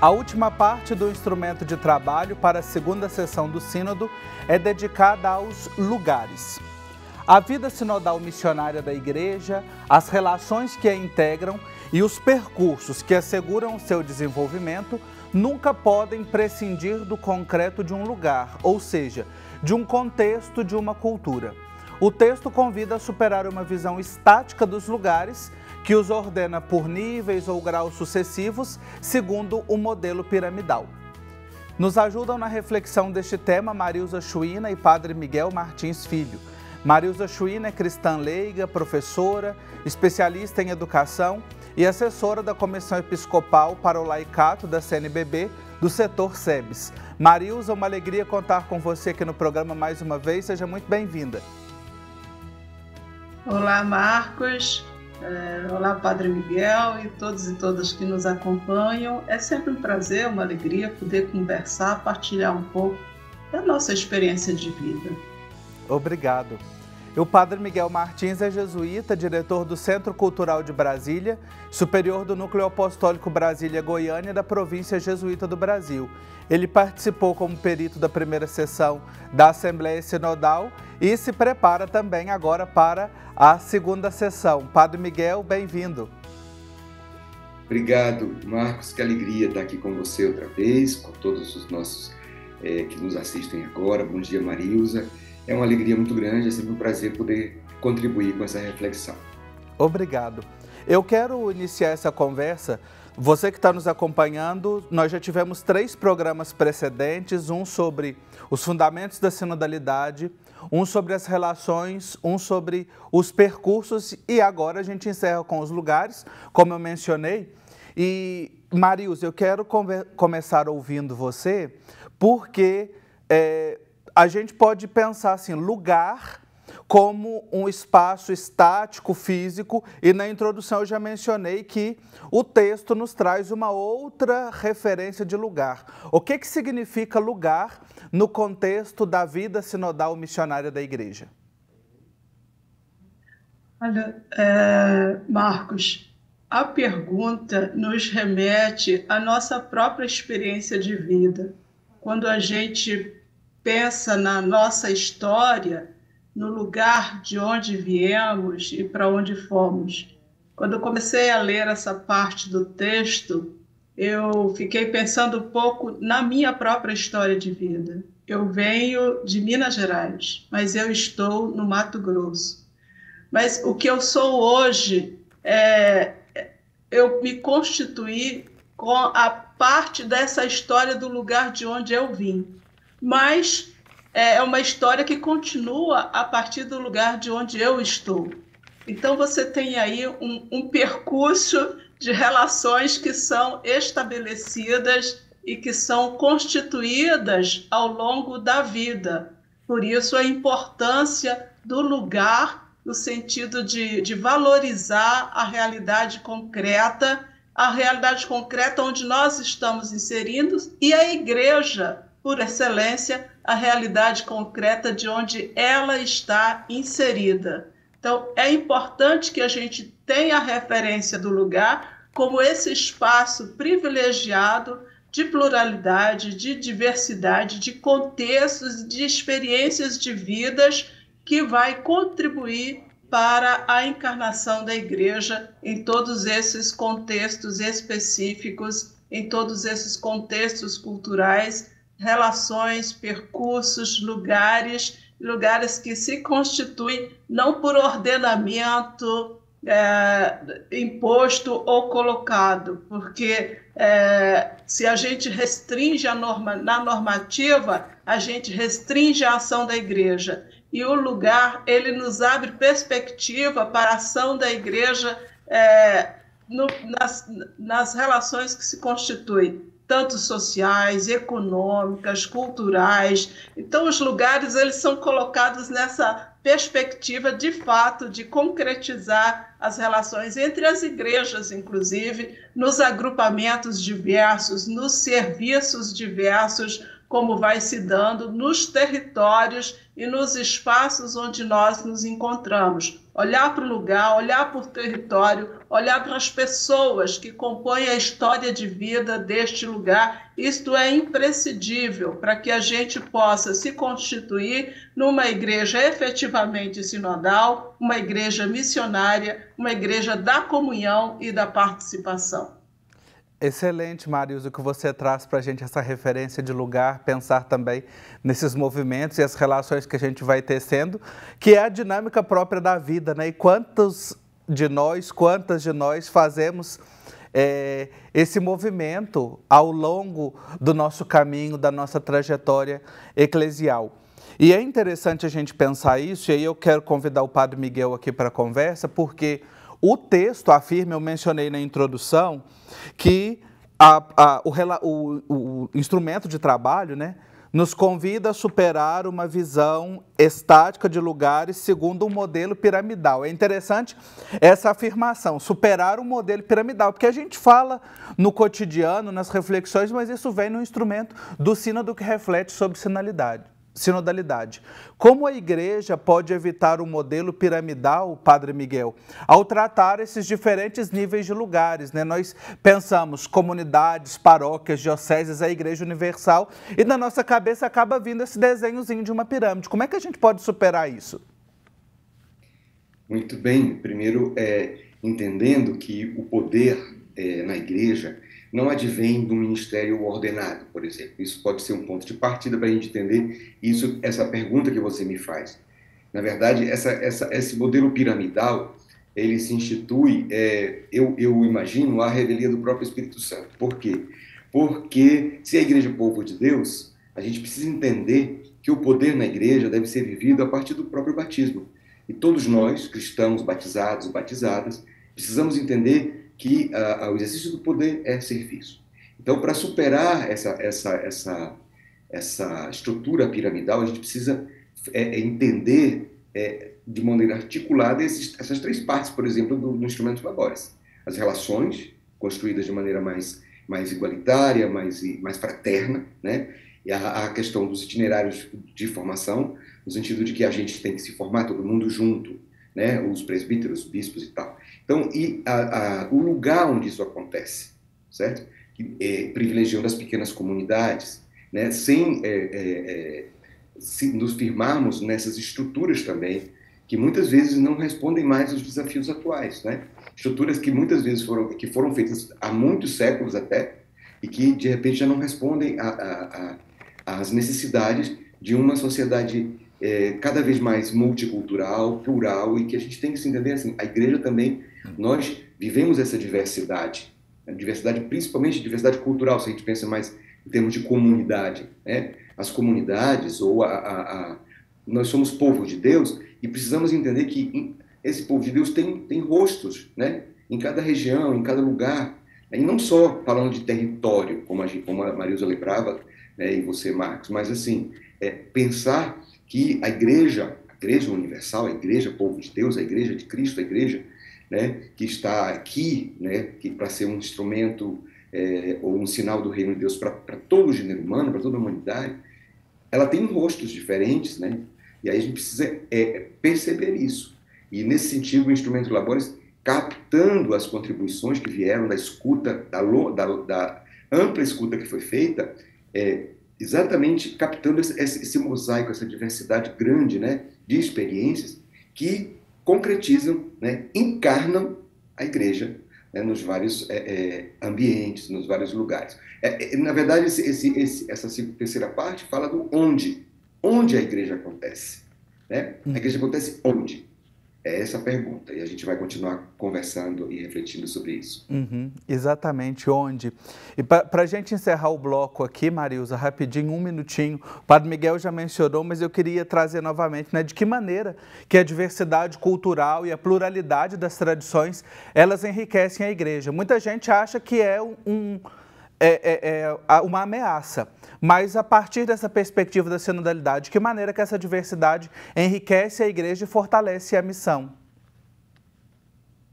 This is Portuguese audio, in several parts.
A última parte do instrumento de trabalho para a segunda sessão do Sínodo é dedicada aos lugares. A vida sinodal missionária da Igreja, as relações que a integram e os percursos que asseguram o seu desenvolvimento nunca podem prescindir do concreto de um lugar, ou seja, de um contexto, de uma cultura. O texto convida a superar uma visão estática dos lugares, que os ordena por níveis ou graus sucessivos, segundo o modelo piramidal. Nos ajudam na reflexão deste tema Marilza Chuina e Padre Miguel Martins Filho. Marilza Chuina é cristã leiga, professora, especialista em educação e assessora da Comissão Episcopal para o Laicato da CNBB do setor SEBS. Marilza, uma alegria contar com você aqui no programa mais uma vez. Seja muito bem-vinda. Olá, Marcos. Olá, Padre Miguel e todos e todas que nos acompanham. É sempre um prazer, uma alegria poder conversar, partilhar um pouco da nossa experiência de vida. Obrigado. O Padre Miguel Martins é jesuíta, diretor do Centro Cultural de Brasília, superior do Núcleo Apostólico Brasília-Goiânia da Província Jesuíta do Brasil. Ele participou como perito da primeira sessão da Assembleia Sinodal e se prepara também agora para a segunda sessão. Padre Miguel, bem-vindo. Obrigado, Marcos. Que alegria estar aqui com você outra vez, com todos os nossos que nos assistem agora. Bom dia, Marilza. É uma alegria muito grande, é sempre um prazer poder contribuir com essa reflexão. Obrigado. Eu quero iniciar essa conversa. Você que está nos acompanhando, nós já tivemos 3 programas precedentes, um sobre os fundamentos da sinodalidade, um sobre as relações, um sobre os percursos e agora a gente encerra com os lugares, como eu mencionei. E, Marilza, eu quero começar ouvindo você porque a gente pode pensar assim, lugar como um espaço estático, físico, e na introdução eu já mencionei que o texto nos traz uma outra referência de lugar. O que significa lugar no contexto da vida sinodal missionária da Igreja? Olha, Marcos, a pergunta nos remete à nossa própria experiência de vida. Quando a gente pensa na nossa história, no lugar de onde viemos e para onde fomos. Quando eu comecei a ler essa parte do texto, eu fiquei pensando um pouco na minha própria história de vida. Eu venho de Minas Gerais, mas eu estou no Mato Grosso. Mas o que eu sou hoje, eu me constituí com a parte dessa história do lugar de onde eu vim. Mas é uma história que continua a partir do lugar de onde eu estou. Então, você tem aí um percurso de relações que são estabelecidas e que são constituídas ao longo da vida. Por isso, a importância do lugar no sentido de valorizar a realidade concreta onde nós estamos inseridos e a Igreja, por excelência, a realidade concreta de onde ela está inserida. Então, é importante que a gente tenha a referência do lugar como esse espaço privilegiado de pluralidade, de diversidade, de contextos, de experiências de vidas que vai contribuir para a encarnação da Igreja em todos esses contextos específicos, em todos esses contextos culturais, relações, percursos, lugares que se constituem não por ordenamento imposto ou colocado, porque se a gente restringe na normativa, a gente restringe a ação da Igreja. E o lugar, ele nos abre perspectiva para a ação da Igreja nas relações que se constituem, tanto sociais, econômicas, culturais. Então, os lugares eles são colocados nessa perspectiva, de fato, de concretizar as relações entre as igrejas, inclusive, nos agrupamentos diversos, nos serviços diversos, como vai se dando nos territórios e nos espaços onde nós nos encontramos. Olhar para o lugar, olhar para o território, olhar para as pessoas que compõem a história de vida deste lugar. Isto é imprescindível para que a gente possa se constituir numa igreja efetivamente sinodal, uma igreja missionária, uma igreja da comunhão e da participação. Excelente, Marilza, que você traz para a gente essa referência de lugar, pensar também nesses movimentos e as relações que a gente vai tecendo, que é a dinâmica própria da vida, né? E quantas de nós fazemos esse movimento ao longo do nosso caminho, da nossa trajetória eclesial. E é interessante a gente pensar isso, e aí eu quero convidar o Padre Miguel aqui para a conversa, porque o texto afirma, eu mencionei na introdução, que o instrumento de trabalho, né, nos convida a superar uma visão estática de lugares segundo um modelo piramidal. É interessante essa afirmação, superar um modelo piramidal, porque a gente fala no cotidiano, nas reflexões, mas isso vem no instrumento do sínodo que reflete sobre sinodalidade. Como a igreja pode evitar o modelo piramidal, Padre Miguel, ao tratar esses diferentes níveis de lugares, né? Nós pensamos comunidades, paróquias, dioceses, a igreja universal, e na nossa cabeça acaba vindo esse desenhozinho de uma pirâmide. Como é que a gente pode superar isso? Muito bem. Primeiro, entendendo que o poder na igreja não advém do ministério ordenado, por exemplo. Isso pode ser um ponto de partida para a gente entender essa pergunta que você me faz. Na verdade, esse modelo piramidal, ele se institui, eu imagino, à revelia do próprio Espírito Santo. Por quê? Porque se a igreja é o povo de Deus, a gente precisa entender que o poder na igreja deve ser vivido a partir do próprio batismo. E todos nós, cristãos batizados e batizadas, precisamos entender que o exercício do poder é serviço. Então, para superar essa estrutura piramidal, a gente precisa entender de maneira articulada essas três partes, por exemplo, do instrumento Labores. As relações, construídas de maneira mais igualitária, mais fraterna, né? E a questão dos itinerários de formação, no sentido de que a gente tem que se formar todo mundo junto, né? Os presbíteros, bispos e tal. Então, o lugar onde isso acontece, certo? Privilegiando as pequenas comunidades, né? Sem nos firmarmos nessas estruturas também, que muitas vezes não respondem mais aos desafios atuais, né? Estruturas que muitas vezes foram feitas há muitos séculos até, e que, de repente, já não respondem às necessidades de uma sociedade cada vez mais multicultural, plural, e que a gente tem que se entender assim, a igreja também, nós vivemos essa diversidade, principalmente diversidade cultural, se a gente pensa mais em termos de comunidade, né? As comunidades, nós somos povo de Deus e precisamos entender que esse povo de Deus tem rostos, né? Em cada região, em cada lugar, e não só falando de território, como a Marilza lembrava, né, e você, Marcos, mas assim, pensar que a igreja universal, a igreja povo de Deus, a igreja de Cristo, a igreja, né, que está aqui, né, para ser um instrumento ou um sinal do reino de Deus para todo o gênero humano, para toda a humanidade, ela tem rostos diferentes, né? E aí a gente precisa perceber isso. E nesse sentido, o instrumento Labores, captando as contribuições que vieram da escuta, da ampla escuta que foi feita, exatamente captando esse mosaico, essa diversidade grande, né, de experiências que concretizam, né, encarnam a igreja, né, nos vários ambientes, nos vários lugares. Na verdade, essa terceira parte fala do onde a igreja acontece, né? A igreja acontece onde? É essa a pergunta, e a gente vai continuar conversando e refletindo sobre isso. Exatamente, onde? E para a gente encerrar o bloco aqui, Marilza, rapidinho, um minutinho, o Padre Miguel já mencionou, mas eu queria trazer novamente, né, de que maneira que a diversidade cultural e a pluralidade das tradições, elas enriquecem a igreja. Muita gente acha que é uma ameaça, mas a partir dessa perspectiva da sinodalidade, de que maneira que essa diversidade enriquece a igreja e fortalece a missão?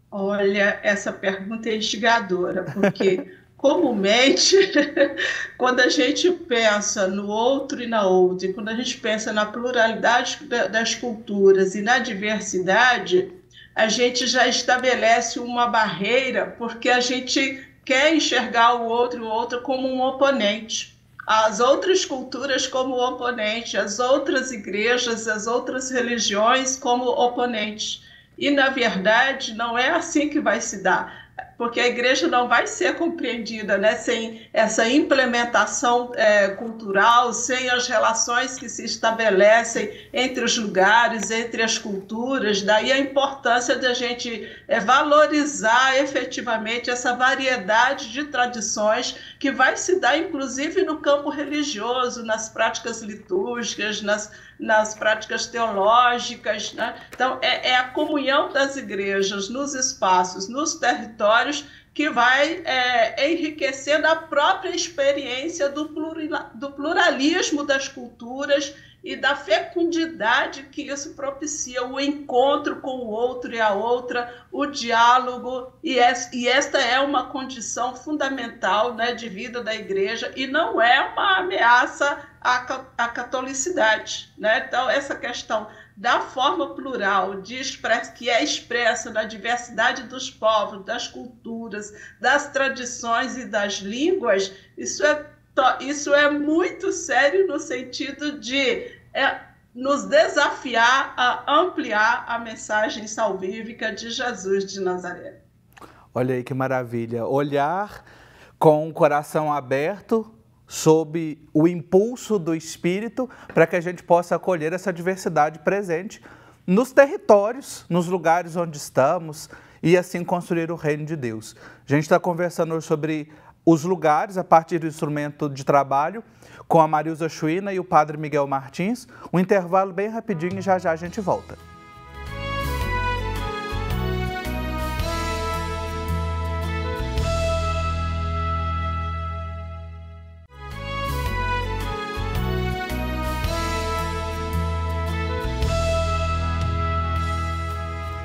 Olha, essa pergunta é instigadora, porque Comumente, quando a gente pensa no outro e na outra, e quando a gente pensa na pluralidade das culturas e na diversidade, a gente já estabelece uma barreira, porque a gente quer enxergar o outro e o outro como um oponente. As outras culturas como oponente, as outras igrejas, as outras religiões como oponentes. E, na verdade, não é assim que vai se dar, porque a igreja não vai ser compreendida, né, sem essa implementação cultural, sem as relações que se estabelecem entre os lugares, entre as culturas. Daí a importância de a gente valorizar efetivamente essa variedade de tradições que vai se dar, inclusive, no campo religioso, nas práticas litúrgicas, nas práticas teológicas, né? Então, é a comunhão das igrejas nos espaços, nos territórios, que vai enriquecendo a própria experiência do pluralismo das culturas e da fecundidade que isso propicia, o encontro com o outro e a outra, o diálogo, e esta é uma condição fundamental, né, de vida da igreja, e não é uma ameaça à catolicidade, né? Então, essa questão da forma plural que é expressa na diversidade dos povos, das culturas, das tradições e das línguas, isso é muito sério no sentido de nos desafiar a ampliar a mensagem salvífica de Jesus de Nazaré. Olha aí que maravilha. Olhar com o coração aberto sob o impulso do Espírito para que a gente possa acolher essa diversidade presente nos territórios, nos lugares onde estamos e assim construir o reino de Deus. A gente está conversando hoje sobre os lugares a partir do instrumento de trabalho com a Marilza Chuina e o Padre Miguel Martins. Um intervalo bem rapidinho e já já a gente volta.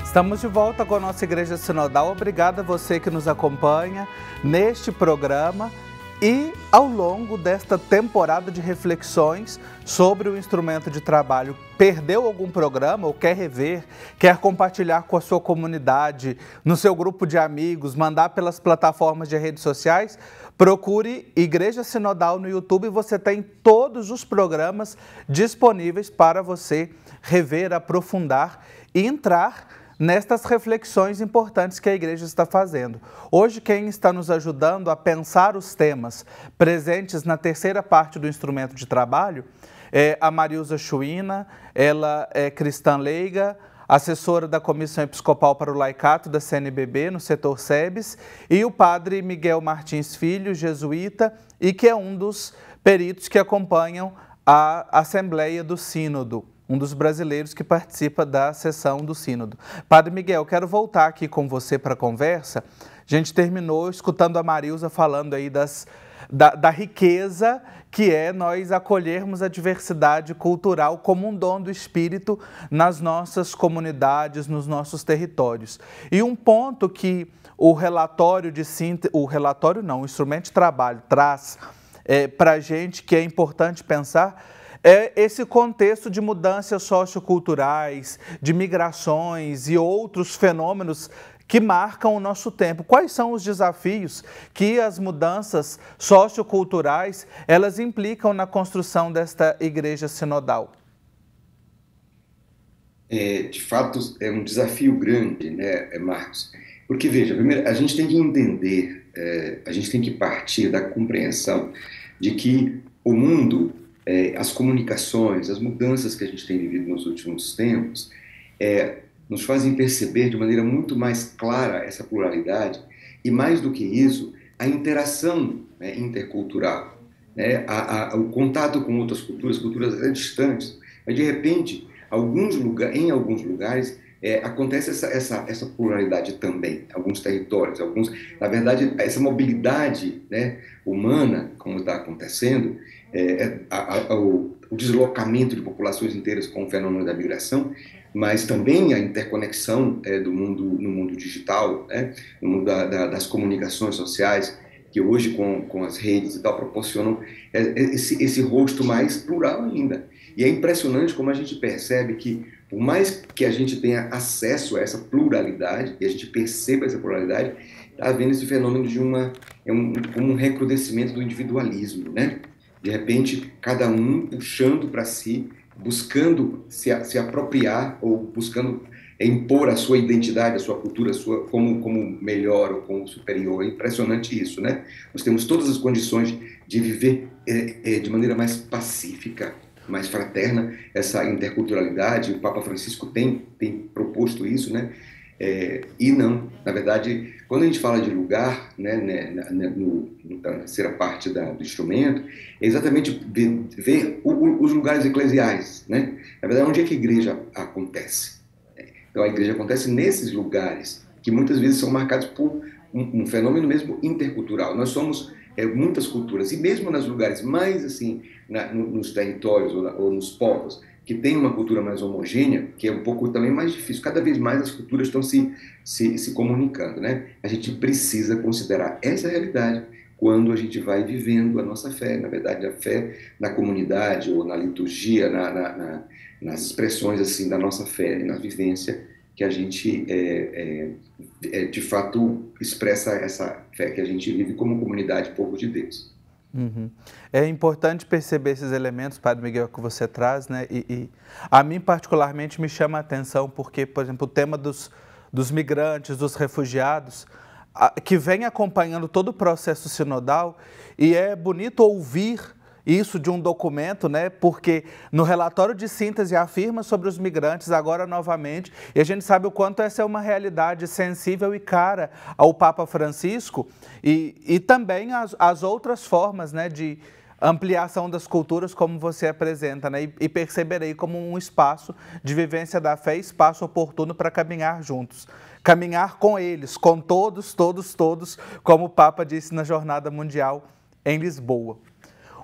Estamos de volta com a nossa Igreja Sinodal. Obrigado a você que nos acompanha neste programa e ao longo desta temporada de reflexões sobre o instrumento de trabalho. Perdeu algum programa ou quer rever, quer compartilhar com a sua comunidade, no seu grupo de amigos, mandar pelas plataformas de redes sociais? Procure Igreja Sinodal no YouTube e você tem todos os programas disponíveis para você rever, aprofundar e entrar nestas reflexões importantes que a igreja está fazendo. Hoje, quem está nos ajudando a pensar os temas presentes na terceira parte do instrumento de trabalho é a Marilza Chuina. Ela é cristã leiga, assessora da Comissão Episcopal para o Laicato da CNBB, no setor SEBS, e o Padre Miguel Martins Filho, jesuíta, e que é um dos peritos que acompanham a Assembleia do Sínodo, um dos brasileiros que participa da sessão do Sínodo. Padre Miguel, quero voltar aqui com você para a conversa. A gente terminou escutando a Marilza falando aí da riqueza que é nós acolhermos a diversidade cultural como um dom do Espírito nas nossas comunidades, nos nossos territórios. E um ponto que o relatório de síntese, o instrumento de trabalho traz para a gente, que é importante pensar, é esse contexto de mudanças socioculturais, de migrações e outros fenômenos que marcam o nosso tempo. Quais são os desafios que as mudanças socioculturais elas implicam na construção desta igreja sinodal? De fato, é um desafio grande, né, Marcos? Porque, veja, primeiro, a gente tem que entender, a gente tem que partir da compreensão de que o mundo, as comunicações, as mudanças que a gente tem vivido nos últimos tempos, nos fazem perceber de maneira muito mais clara essa pluralidade e, mais do que isso, a interação, né, intercultural, né, o contato com outras culturas até distantes, mas de repente, em alguns lugares, acontece essa pluralidade também, alguns territórios, na verdade, essa mobilidade, né, humana, como está acontecendo, o deslocamento de populações inteiras com o fenômeno da migração, mas também a interconexão no mundo digital, né, no mundo das comunicações sociais, que hoje com as redes e tal proporcionam esse rosto mais plural ainda. E é impressionante como a gente percebe que, por mais que a gente tenha acesso a essa pluralidade, e a gente perceba essa pluralidade, está havendo esse fenômeno de um recrudescimento do individualismo, né? De repente, cada um puxando para si, buscando se apropriar ou buscando impor a sua identidade, a sua cultura, como melhor ou como superior. É impressionante isso, né? Nós temos todas as condições de viver de maneira mais pacífica, mais fraterna, essa interculturalidade. O Papa Francisco tem proposto isso, né? E não, na verdade, quando a gente fala de lugar, né, na terceira parte do instrumento, é exatamente ver os lugares eclesiais, né? Na verdade, onde é que a igreja acontece? Então, a igreja acontece nesses lugares, que muitas vezes são marcados por um fenômeno mesmo intercultural. Nós somos muitas culturas, e mesmo nos lugares mais, assim, nos territórios ou nos povos, que tem uma cultura mais homogênea, que é um pouco também mais difícil. Cada vez mais as culturas estão se comunicando, né? A gente precisa considerar essa realidade quando a gente vai vivendo a nossa fé. Na verdade, a fé na comunidade ou na liturgia, nas expressões assim da nossa fé, na vivência, que a gente de fato expressa essa fé que a gente vive como comunidade, povo de Deus. Uhum. É importante perceber esses elementos, Padre Miguel, que você traz, né? E a mim particularmente me chama a atenção porque, por exemplo, o tema dos migrantes, dos refugiados, que vem acompanhando todo o processo sinodal, e é bonito ouvir isso de um documento, né? Porque no relatório de síntese afirma sobre os migrantes agora novamente, e a gente sabe o quanto essa é uma realidade sensível e cara ao Papa Francisco, e também as outras formas, né, de ampliação das culturas, como você apresenta, né? E perceberei como um espaço de vivência da fé, espaço oportuno para caminhar juntos. Caminhar com eles, com todos, como o Papa disse na Jornada Mundial em Lisboa.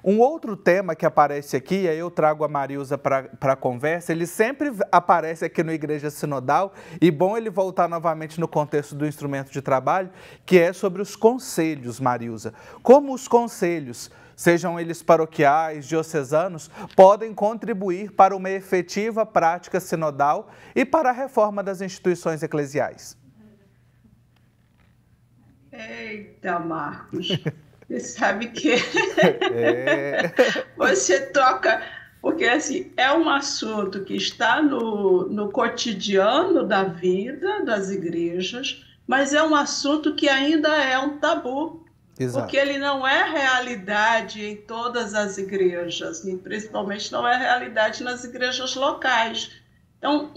Um outro tema que aparece aqui, aí eu trago a Marilza para a conversa, ele sempre aparece aqui no Igreja Sinodal, e bom ele voltar novamente no contexto do instrumento de trabalho, que é sobre os conselhos, Marilza. Como os conselhos, sejam eles paroquiais, diocesanos, podem contribuir para uma efetiva prática sinodal e para a reforma das instituições eclesiais? Eita, Marcos! Você sabe que você toca, porque assim, é um assunto que está no cotidiano da vida das igrejas, mas é um assunto que ainda é um tabu. Exato. Porque ele não é realidade em todas as igrejas, e principalmente não é realidade nas igrejas locais. Então,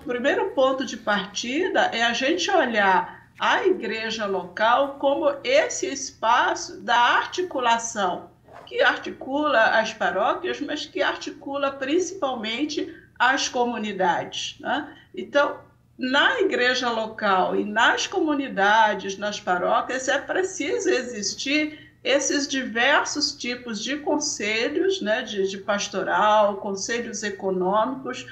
primeiro ponto de partida é a gente olhar a igreja local como esse espaço da articulação, que articula as paróquias, mas que articula principalmente as comunidades, né? Então, na igreja local e nas comunidades, nas paróquias, é preciso existir esses diversos tipos de conselhos, né, de pastoral, conselhos econômicos,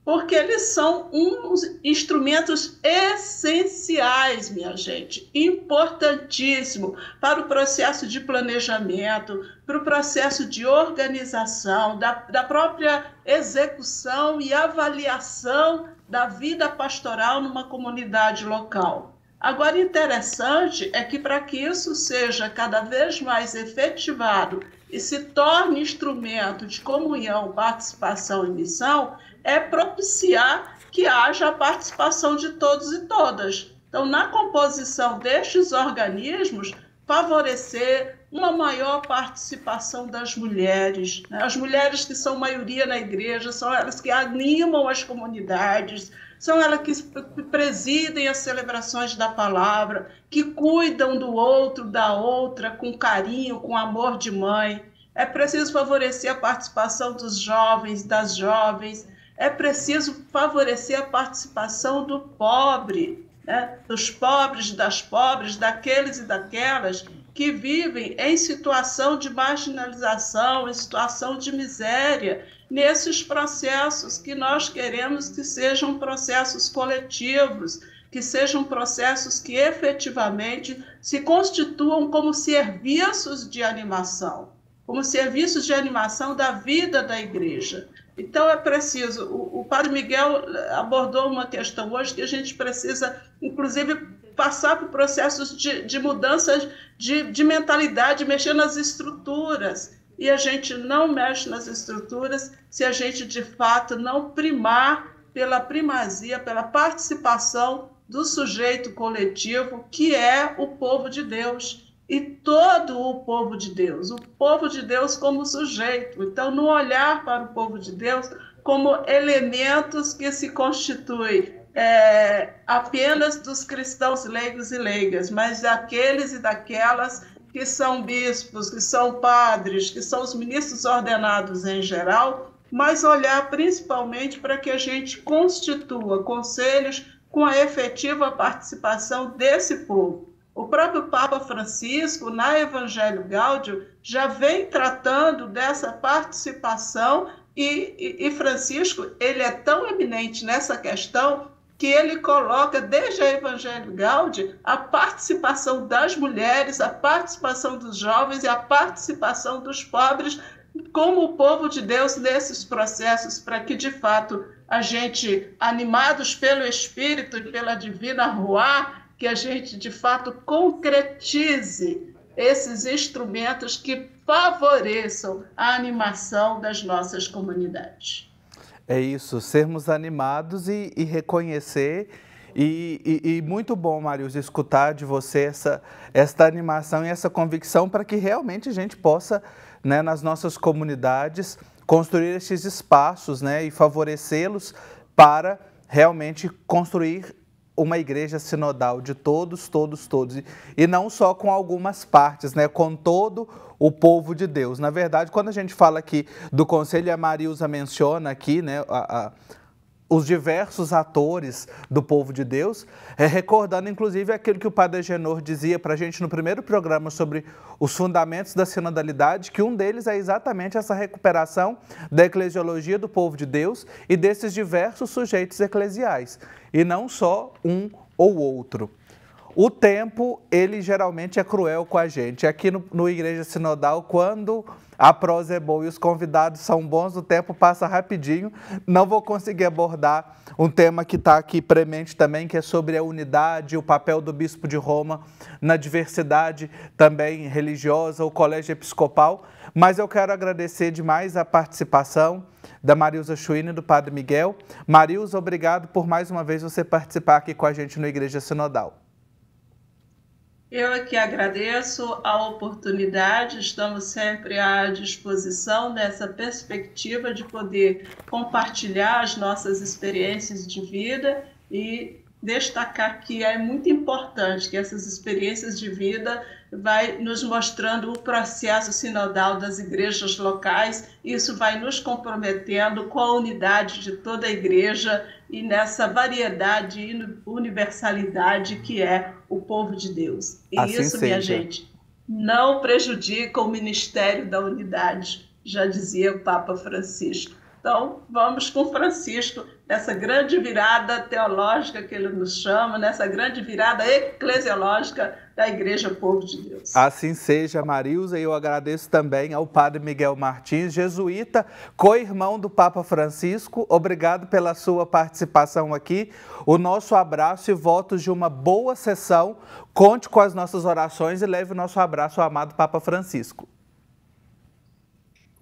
porque eles são uns instrumentos essenciais, minha gente, importantíssimo para o processo de planejamento, para o processo de organização, da própria execução e avaliação da vida pastoral numa comunidade local. Agora, interessante é que para que isso seja cada vez mais efetivado e se torne instrumento de comunhão, participação e missão, é propiciar que haja a participação de todos e todas. Então, na composição destes organismos, favorecer uma maior participação das mulheres, né? As mulheres que são maioria na igreja, são elas que animam as comunidades, são elas que presidem as celebrações da palavra, que cuidam do outro, da outra, com carinho, com amor de mãe. É preciso favorecer a participação dos jovens, das jovens. É preciso favorecer a participação do pobre, né? Dos pobres, das pobres, daqueles e daquelas que vivem em situação de marginalização, em situação de miséria, nesses processos que nós queremos que sejam processos coletivos, que sejam processos que efetivamente se constituam como serviços de animação, da vida da igreja. Então, é preciso, o Padre Miguel abordou uma questão hoje que a gente precisa, inclusive, passar por processos de mudanças de mentalidade, mexer nas estruturas. E a gente não mexe nas estruturas se a gente, de fato, não primar pela primazia, pela participação do sujeito coletivo, que é o povo de Deus. E todo o povo de Deus como sujeito. Então, não olhar para o povo de Deus como elementos que se constituem apenas dos cristãos leigos e leigas, mas daqueles e daquelas que são bispos, que são padres, que são os ministros ordenados em geral, mas olhar principalmente para que a gente constitua conselhos com a efetiva participação desse povo. O próprio Papa Francisco, na Evangelho Gaudium, já vem tratando dessa participação e Francisco, ele é tão eminente nessa questão que ele coloca, desde a Evangelho Gaudium, a participação das mulheres, a participação dos jovens e a participação dos pobres como o povo de Deus nesses processos, para que, de fato, a gente, animados pelo Espírito e pela divina Ruá, que a gente, de fato, concretize esses instrumentos que favoreçam a animação das nossas comunidades. É isso, sermos animados e reconhecer. E muito bom, Marilza, escutar de você esta animação e essa convicção para que realmente a gente possa, né, nas nossas comunidades, construir esses espaços, né, e favorecê-los para realmente construir uma igreja sinodal de todos, e não só com algumas partes, né, com todo o povo de Deus. Na verdade, quando a gente fala aqui do conselho, a Marilza menciona aqui, né, os diversos atores do povo de Deus, recordando inclusive aquilo que o Padre Agenor dizia para a gente no primeiro programa sobre os fundamentos da sinodalidade, que um deles é exatamente essa recuperação da eclesiologia do povo de Deus e desses diversos sujeitos eclesiais, e não só um ou outro. O tempo, ele geralmente é cruel com a gente. Aqui no Igreja Sinodal, quando a prosa é boa e os convidados são bons, o tempo passa rapidinho. Não vou conseguir abordar um tema que está aqui premente também, que é sobre a unidade, o papel do Bispo de Roma na diversidade também religiosa, o Colégio Episcopal. Mas eu quero agradecer demais a participação da Marilza Schwinn e do Padre Miguel. Marilza, obrigado por mais uma vez você participar aqui com a gente no Igreja Sinodal. Eu aqui agradeço a oportunidade, estamos sempre à disposição dessa perspectiva de poder compartilhar as nossas experiências de vida e destacar que é muito importante que essas experiências de vida vai nos mostrando o processo sinodal das igrejas locais, e isso vai nos comprometendo com a unidade de toda a igreja e nessa variedade e universalidade que é o povo de Deus. E assim isso, minha gente, não prejudica o ministério da unidade, já dizia o Papa Francisco. Então, vamos com Francisco nessa grande virada teológica que ele nos chama, nessa grande virada eclesiológica da Igreja Povo de Deus. Assim seja, Marilza, e eu agradeço também ao Padre Miguel Martins, jesuíta, co-irmão do Papa Francisco. Obrigado pela sua participação aqui. O nosso abraço e votos de uma boa sessão. Conte com as nossas orações e leve o nosso abraço ao amado Papa Francisco.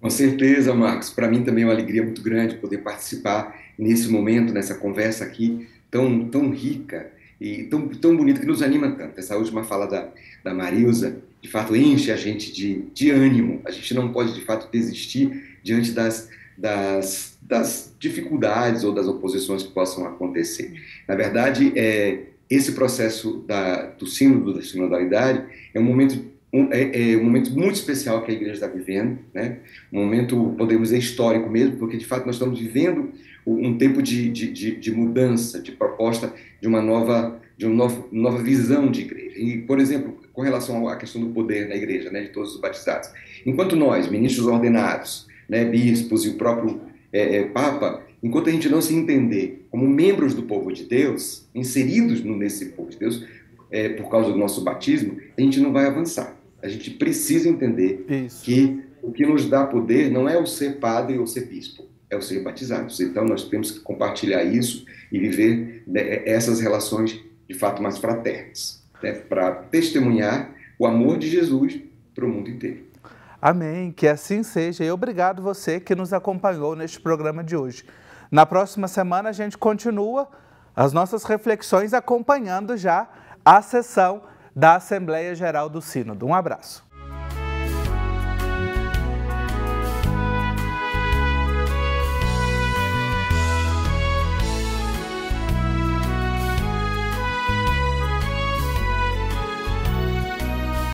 Com certeza, Marcos. Para mim também é uma alegria muito grande poder participar nesse momento, nessa conversa aqui tão rica e tão bonita, que nos anima tanto. Essa última fala da Marilza, de fato, enche a gente de ânimo. A gente não pode, de fato, desistir diante das dificuldades ou das oposições que possam acontecer. Na verdade, esse processo do sínodo, da sinodalidade, é um momento muito especial que a igreja está vivendo, né? Um momento, podemos dizer, histórico mesmo, porque de fato nós estamos vivendo um tempo de mudança, de proposta de uma nova visão de igreja. E, por exemplo, com relação à questão do poder na igreja, né, de todos os batizados, enquanto nós, ministros ordenados, né, bispos e o próprio Papa, enquanto a gente não se entender como membros do povo de Deus, inseridos nesse povo de Deus, por causa do nosso batismo, a gente não vai avançar. A gente precisa entender que o que nos dá poder não é o ser padre ou ser bispo, é o ser batizados. Então, nós temos que compartilhar isso e viver essas relações, de fato, mais fraternas, né, para testemunhar o amor de Jesus para o mundo inteiro. Amém, que assim seja. E obrigado você que nos acompanhou neste programa de hoje. Na próxima semana, a gente continua as nossas reflexões acompanhando já a sessão da Assembleia Geral do Sínodo. Um abraço.